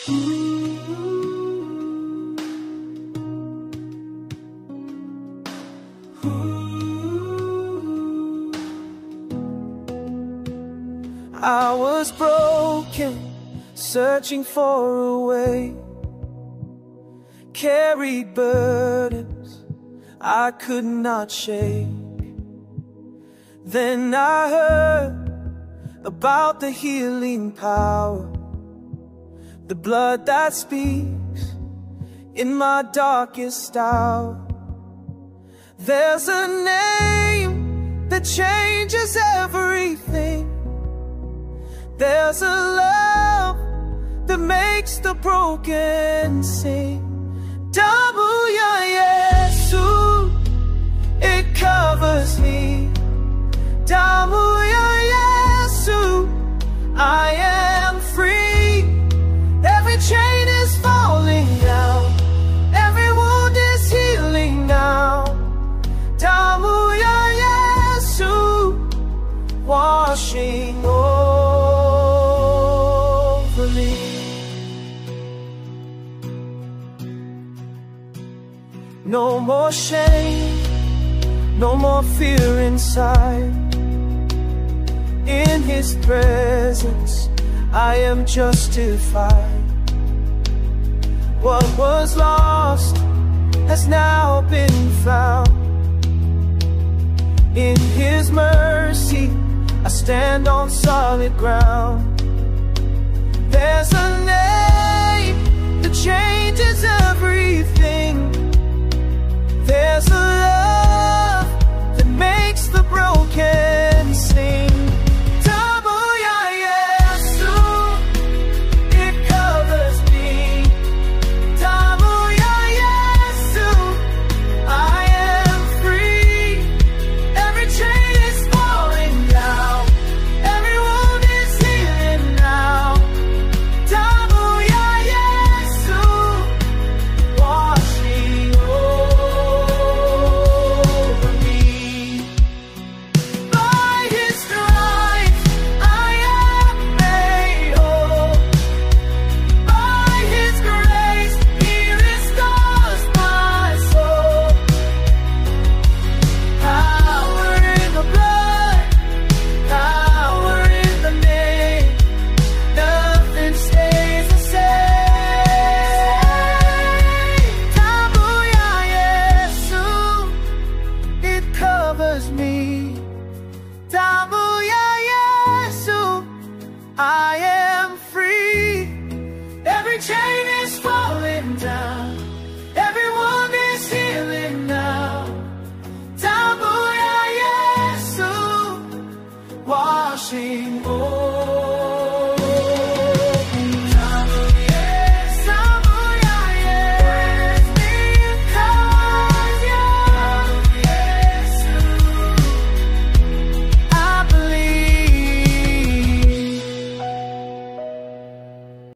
I was broken, searching for a way, carried burdens I could not shake. Then I heard about the healing power, the blood that speaks in my darkest hour. There's a name that changes everything. There's a love that makes the broken sing. Damu ya Yesu, it covers me. Damu ya Yesu, I am free. Every chain is falling down, every wound is healing now. Damu ya Yesu, washing over me. No more shame, no more fear inside. In His presence, I am justified. What was lost has now been found. In His mercy, I stand on solid ground. There's a name that changes everything. There's a love that makes the broken sing. Damu ya Yesu, it covers me. Damu ya Yesu, I am free. Every chain is falling down, every wound is healing now. Damu ya Yesu, washing over me. By His stripes I am made whole. By His grace He restores my soul. Power in the blood, power in the name. Nothing stays the same. Damu ya Yesu, it covers me. Damu ya Yesu, I am free. Every chain is falling down, every wound is healing now. Damu ya Yesu, washing